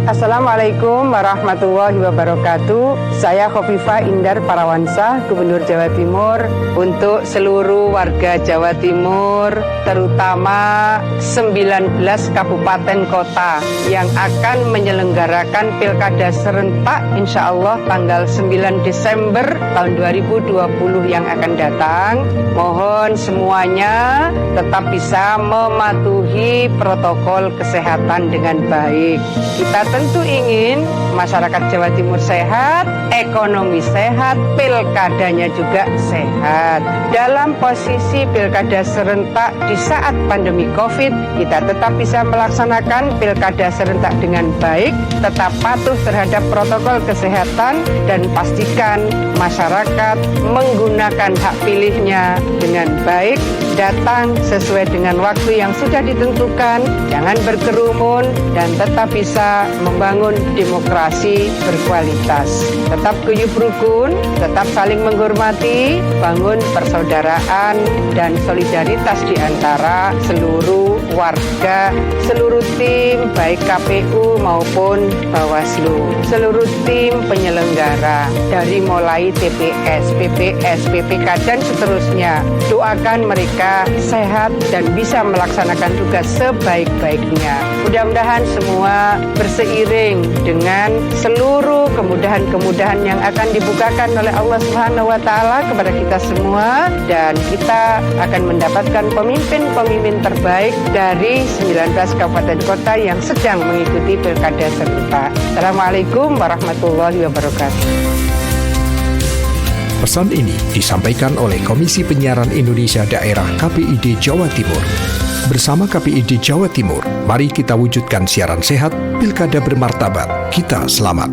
Assalamualaikum warahmatullahi wabarakatuh. Saya Khofifah Indar Parawansa, Gubernur Jawa Timur. Untuk seluruh warga Jawa Timur, terutama 19 kabupaten kota yang akan menyelenggarakan Pilkada serentak insya Allah tanggal 9 Desember tahun 2020 yang akan datang. Mohon semuanya tetap bisa mematuhi protokol kesehatan dengan baik. Kita tentu ingin masyarakat Jawa Timur sehat, ekonomi sehat, pilkadanya juga sehat. Dalam posisi pilkada serentak di saat pandemi COVID, kita tetap bisa melaksanakan pilkada serentak dengan baik, tetap patuh terhadap protokol kesehatan, dan pastikan masyarakat menggunakan hak pilihnya dengan baik, datang sesuai dengan waktu yang sudah ditentukan, jangan berkerumun, dan tetap bisa membangun demokrasi berkualitas. Tetap guyup rukun, tetap saling menghormati, bangun persaudaraan dan solidaritas di antara seluruh warga, seluruh tim baik KPU maupun Bawaslu, seluruh tim penyelenggara dari mulai TPS, PPS, PPK dan seterusnya. Doakan mereka sehat dan bisa melaksanakan tugas sebaik-baiknya. Mudah-mudahan semua berseiring dengan seluruh kemudahan-kemudahan yang akan dibukakan oleh Allah Subhanahu wa taala kepada kita semua, dan kita akan mendapatkan pemimpin-pemimpin terbaik dari 19 kabupaten kota yang sedang mengikuti pilkada serentak. Assalamualaikum warahmatullahi wabarakatuh. Pesan ini disampaikan oleh Komisi Penyiaran Indonesia Daerah KPID Jawa Timur. Bersama KPID Jawa Timur, mari kita wujudkan siaran sehat, pilkada bermartabat. Kita selamat.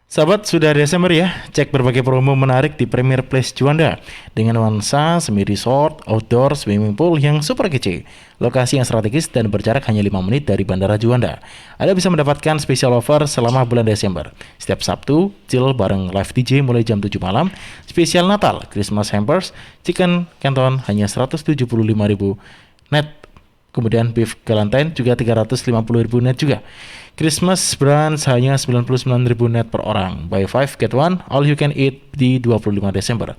Sahabat, sudah Desember ya, cek berbagai promo menarik di Premier Place Juanda dengan nuansa semi resort, outdoor, swimming pool yang super kece. Lokasi yang strategis dan berjarak hanya 5 menit dari Bandara Juanda. Anda bisa mendapatkan special offer selama bulan Desember. Setiap Sabtu, chill bareng live DJ mulai jam 7 malam. Spesial Natal, Christmas hampers, chicken canton hanya 175.000 net. Kemudian beef Galantine juga 350.000 net juga. Christmas brunch hanya 99.000 net per orang. Buy 5 get 1, all you can eat di 25 Desember.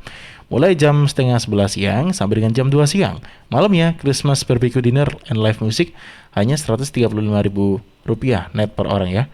Mulai jam setengah 11 siang sampai dengan jam 2 siang. Malamnya Christmas barbecue dinner and live music hanya 135.000 rupiah net per orang ya.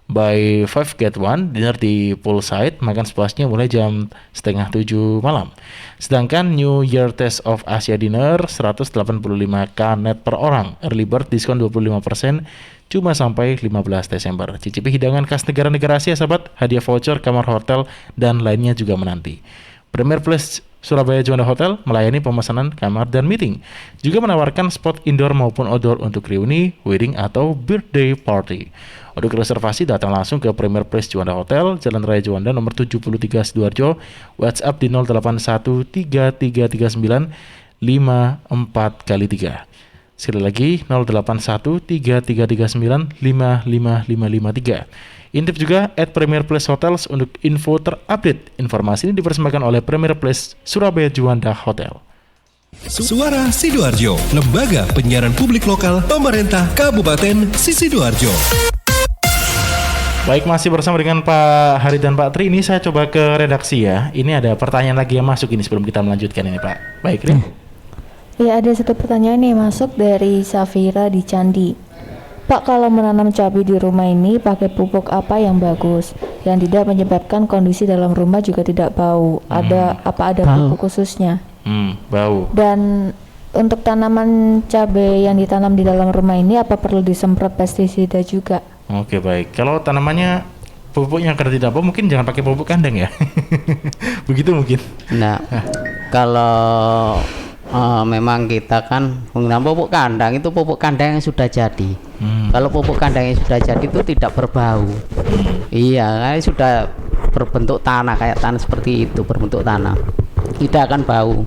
Buy 5 get 1, dinner di poolside, makan sepuasnya mulai jam setengah 7 malam. Sedangkan New Year Taste of Asia dinner 185k net per orang. Early bird diskon 25%, cuma sampai 15 Desember. Cicipi hidangan khas negara-negara Asia, sahabat, hadiah voucher, kamar hotel, dan lainnya juga menanti. Premier Place Surabaya Juanda Hotel melayani pemesanan kamar dan meeting. Juga menawarkan spot indoor maupun outdoor untuk reuni, wedding, atau birthday party. Untuk reservasi datang langsung ke Premier Place Juanda Hotel, Jalan Raya Juanda nomor 73 Sidoarjo, WhatsApp di 081333954x3. Sekali lagi 08133395553. Intip juga @Premier Place Hotels untuk info terupdate. Informasi ini dipersembahkan oleh Premier Place Surabaya Juanda Hotel. Suara Sidoarjo, lembaga penyiaran publik lokal pemerintah Kabupaten Sidoarjo. Baik, masih bersama dengan Pak Hari dan Pak Tri. Ini saya coba ke redaksi ya. Ini ada pertanyaan lagi yang masuk ini sebelum kita melanjutkan ini, Pak. Baik, Tri. Ya, ada satu pertanyaan nih masuk dari Safira di Candi. Pak, kalau menanam cabai di rumah ini pakai pupuk apa yang bagus, yang tidak menyebabkan kondisi dalam rumah juga tidak bau? Ada pupuk khususnya? Bau. Dan untuk tanaman cabai yang ditanam di dalam rumah ini apa perlu disemprot pestisida juga? Oke, baik. Kalau tanamannya pupuknya karena tidak bau, mungkin jangan pakai pupuk kandang ya. Begitu mungkin. Nah, kalau memang kita kan menggunakan pupuk kandang, itu pupuk kandang yang sudah jadi. Kalau pupuk kandang yang sudah jadi itu tidak berbau. Iya, kan sudah berbentuk tanah, kayak tanah seperti itu, berbentuk tanah, tidak akan bau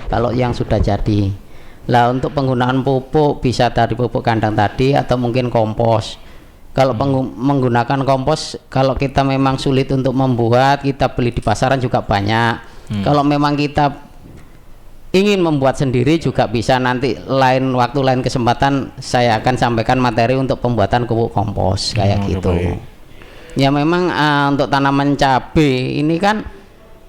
kalau yang sudah jadi. Lah, untuk penggunaan pupuk bisa dari pupuk kandang tadi atau mungkin kompos. Kalau menggunakan kompos, kalau kita memang sulit untuk membuat, kita beli di pasaran juga banyak. Kalau memang kita ingin membuat sendiri juga bisa, nanti lain waktu, lain kesempatan saya akan sampaikan materi untuk pembuatan pupuk kompos kayak gitu. Baik. Ya memang untuk tanaman cabai ini kan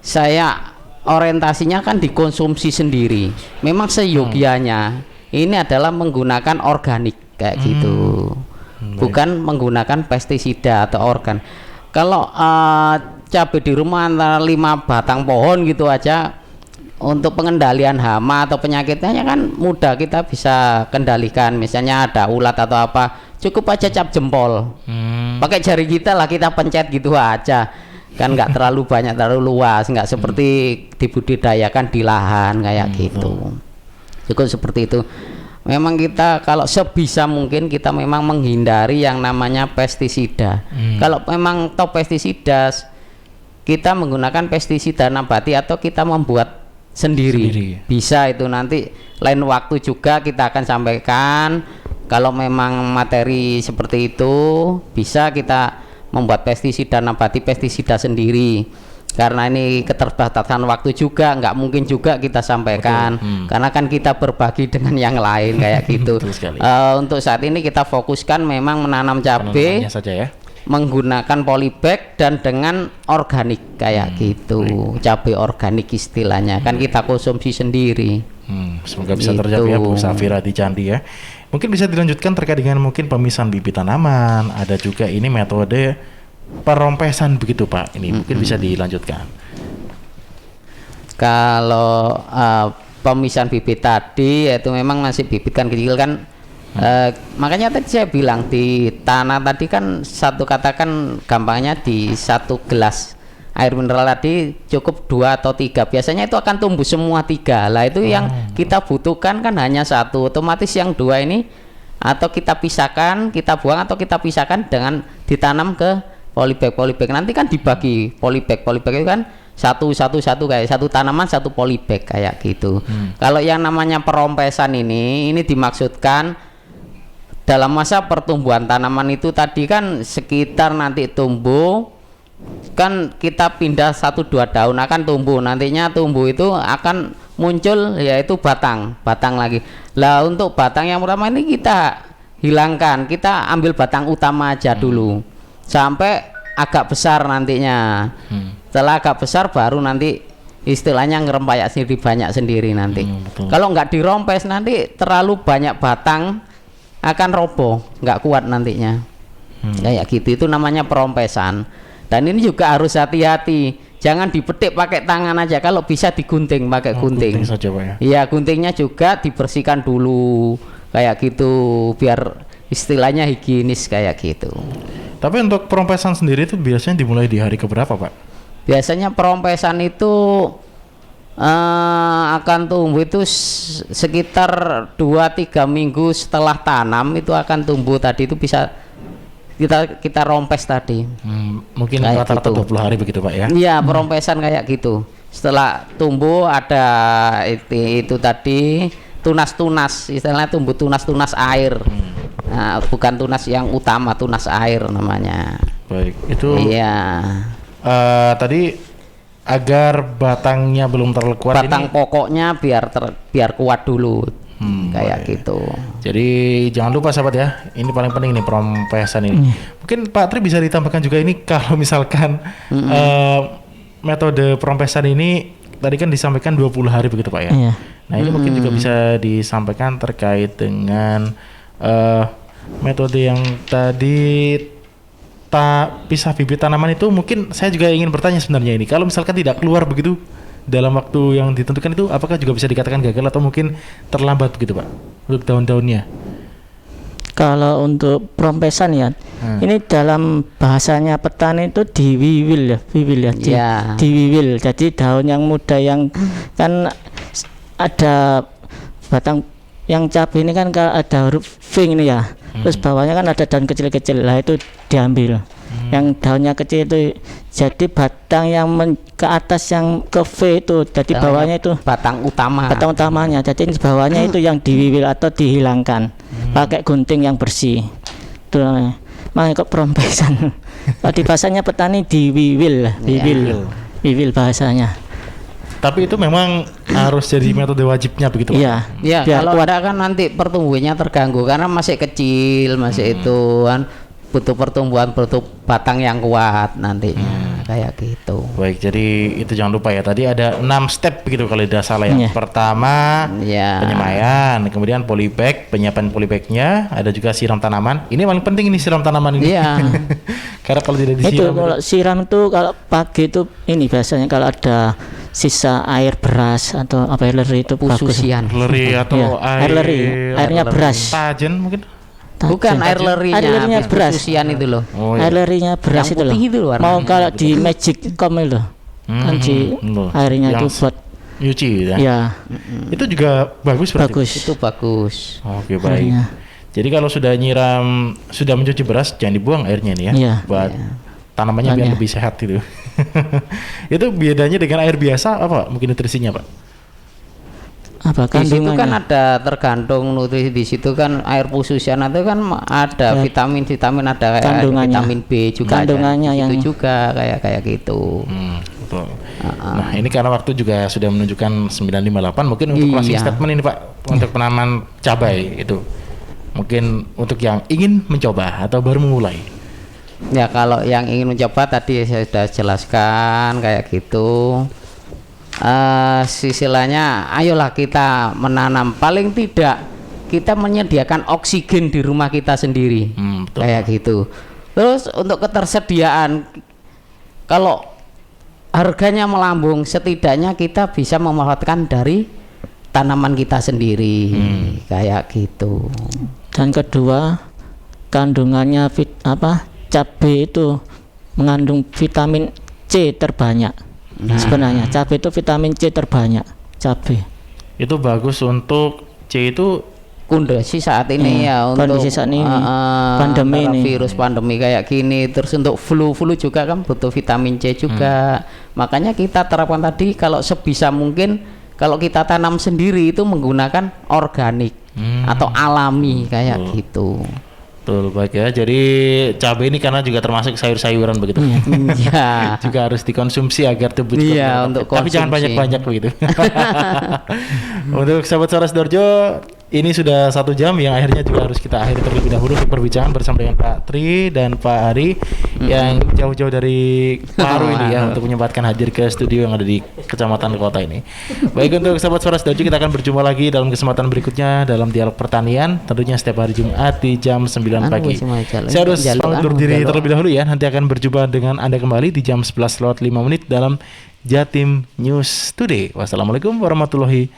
saya orientasinya kan dikonsumsi sendiri. Memang seyogianya ini adalah menggunakan organik kayak gitu. Bukan menggunakan pestisida atau organ. Kalau cabai di rumah antara 5 batang pohon gitu aja, untuk pengendalian hama atau penyakitnya kan mudah, kita bisa kendalikan. Misalnya ada ulat atau apa, cukup aja cap jempol. Pakai jari kita lah, kita pencet gitu aja. Kan nggak terlalu banyak, terlalu luas, nggak seperti dibudidayakan di lahan kayak gitu. Cukup seperti itu. Memang kita kalau sebisa mungkin kita memang menghindari yang namanya pestisida. Kalau memang top pestisida, kita menggunakan pestisida nabati atau kita membuat sendiri. Bisa itu nanti lain waktu juga kita akan sampaikan. Kalau memang materi seperti itu bisa kita membuat pestisida nabati, pestisida sendiri. Karena ini keterbatasan waktu juga, nggak mungkin juga kita sampaikan. Karena kan kita berbagi dengan yang lain kayak gitu. Untuk saat ini kita fokuskan memang menanam cabai saja ya, menggunakan polybag dan dengan organik kayak gitu. Cabai organik istilahnya, kan kita konsumsi sendiri. Semoga bisa terjawab ya Bu Safira di Candi ya. Mungkin bisa dilanjutkan terkait dengan mungkin pemisahan bibit tanaman. Ada juga ini metode perompesan begitu Pak. Ini mungkin bisa dilanjutkan. Kalau pemisahan bibit tadi yaitu memang masih bibit kan kecil kan. Makanya tadi saya bilang di tanah tadi kan satu katakan gampangnya di satu gelas air mineral tadi cukup 2 atau 3, biasanya itu akan tumbuh semua 3 lah. Itu yang kita butuhkan kan hanya 1, otomatis yang 2 ini atau kita pisahkan, kita buang atau kita pisahkan dengan ditanam ke polybag nanti kan dibagi polybag itu kan satu kayak satu tanaman satu polybag kayak gitu. Kalau yang namanya perompesan ini dimaksudkan dalam masa pertumbuhan tanaman itu tadi kan sekitar nanti tumbuh kan kita pindah 1-2 daun akan tumbuh, nantinya tumbuh itu akan muncul yaitu batang lagi. Lah untuk batang yang pertama ini kita hilangkan, kita ambil batang utama aja dulu sampai agak besar nantinya. Setelah agak besar baru nanti istilahnya ngerempak sendiri, banyak sendiri nanti. Kalau nggak dirompes nanti terlalu banyak batang akan roboh, nggak kuat nantinya. Kayak gitu, itu namanya perompesan. Dan ini juga harus hati-hati, jangan dipetik pakai tangan aja, kalau bisa digunting pakai gunting. Saja, Pak, ya. Iya, guntingnya juga dibersihkan dulu kayak gitu biar istilahnya higienis kayak gitu. Tapi untuk perompesan sendiri itu biasanya dimulai di hari keberapa Pak? Biasanya perompesan itu akan tumbuh itu sekitar 2-3 minggu setelah tanam itu akan tumbuh tadi, itu bisa kita rompes tadi. Mungkin rata-rata gitu. 20 hari begitu Pak ya? Iya, perompesan kayak gitu. Setelah tumbuh ada itu tadi tunas-tunas, istilahnya tumbuh tunas-tunas air. Nah, bukan tunas yang utama, tunas air namanya. Baik, itu iya. Tadi agar batangnya belum terlalu kuat, batang ini pokoknya biar kuat dulu. Kayak gitu. Jadi jangan lupa sahabat ya, ini paling penting nih perompesan ini. Mungkin Pak Tri bisa ditambahkan juga ini kalau misalkan metode perompesan ini tadi kan disampaikan 20 hari begitu Pak ya. Nah ini mungkin juga bisa disampaikan terkait dengan metode yang tadi pisah bibit tanaman itu. Mungkin saya juga ingin bertanya sebenarnya ini, kalau misalkan tidak keluar begitu dalam waktu yang ditentukan itu, apakah juga bisa dikatakan gagal atau mungkin terlambat begitu Pak untuk daun-daunnya? Kalau untuk perompesan ya, ini dalam bahasanya petani itu diwiwil ya, diwiwil. Jadi daun yang muda yang kan ada batang yang cabai ini kan ada huruf V ini ya, terus bawahnya kan ada daun kecil-kecil, lah itu diambil. Yang daunnya kecil itu jadi batang yang ke atas yang ke V itu, jadi bawahnya itu batang utamanya, jadi bawahnya itu yang diwiwil atau dihilangkan pakai gunting yang bersih. Itu makanya kok perompesan. Kalau di bahasanya petani diwiwil, wiwil bahasanya. Tapi itu memang harus jadi metode wajibnya begitu Pak? Iya, kalau ada kan nanti pertumbuhannya terganggu karena masih kecil, masih itu kan butuh pertumbuhan, butuh batang yang kuat nantinya, kayak gitu. Baik, jadi itu jangan lupa ya, tadi ada 6 step begitu kalau tidak salah ya. Pertama penyemaian, kemudian polybag, penyiapan polybagnya, ada juga siram tanaman. Ini paling penting ini, siram tanaman ini. Karena kalau tidak disiram itu kalau siram itu kalau pagi itu ini biasanya kalau ada sisa air beras atau apa leri itu pususian bagus. Leri atau air leri, airnya beras. Tajen mungkin. Bukan air lerinya, lerinya beras. Susian itu loh. Air lerinya beras Yang itu loh. putih itu warnanya. Mau kalau di Magicom itu loh. Kan di airnya itu buat nyuci ya. Ya. Itu juga bagus berarti. Bagus. Itu bagus. Oke, baik. Jadi kalau sudah nyiram, sudah mencuci beras, jangan dibuang airnya nih ya. Iya. Buat tanamannya biar lebih sehat gitu. Itu bedanya dengan air biasa apa? Mungkin nutrisinya, Pak? Di Apa situ kandungannya? kan ada tergantung nutrisi, di situ kan air Pususian itu kan ada Ya. vitamin ada kayak Kandungannya. vitamin B juga Kandungannya ada. yang Itu juga kayak gitu. Betul. Nah, ini karena waktu juga sudah menunjukkan 9.58, mungkin untuk closing Iya. statement ini Pak, untuk penanaman cabai itu. Mungkin untuk yang ingin mencoba atau baru memulai. Ya kalau yang ingin mencoba tadi saya sudah jelaskan kayak gitu. Istilahnya ayolah kita menanam, paling tidak kita menyediakan oksigen di rumah kita sendiri, kayak gitu. Terus untuk ketersediaan, kalau harganya melambung, setidaknya kita bisa memanfaatkan dari tanaman kita sendiri, kayak gitu. Dan kedua, kandungannya cabai itu mengandung vitamin C terbanyak. Sebenarnya cabai itu vitamin C terbanyak. Cabai itu bagus untuk C itu kondisi saat ini ya untuk kondisi saat ini, pandemi ini, virus pandemi kayak gini. Terus untuk flu juga kan butuh vitamin C juga. Makanya kita terapkan tadi, kalau sebisa mungkin kalau kita tanam sendiri itu menggunakan organik atau alami kayak gitu. Betul, baik ya. Jadi cabai ini karena juga termasuk sayur-sayuran begitu. Iya. Juga harus dikonsumsi agar tubuh Iya, untuk tapi jangan konsumsi. banyak-banyak begitu. Untuk sahabat Suara Sidoarjo, ini sudah 1 jam yang akhirnya juga harus kita akhiri terlebih dahulu untuk perbincangan bersama dengan Pak Tri dan Pak Ari yang jauh-jauh dari Paru ini ya, untuk menyempatkan hadir ke studio yang ada di Kecamatan Kota ini. Baik, untuk sahabat Suara Sidoarjo, kita akan berjumpa lagi dalam kesempatan berikutnya dalam Dialog Pertanian, tentunya setiap hari Jumat di jam 9 pagi. Saya harus undur diri terlebih dahulu ya. Nanti akan berjumpa dengan Anda kembali di jam 11:05 dalam Jatim News Today. Wassalamualaikum warahmatullahi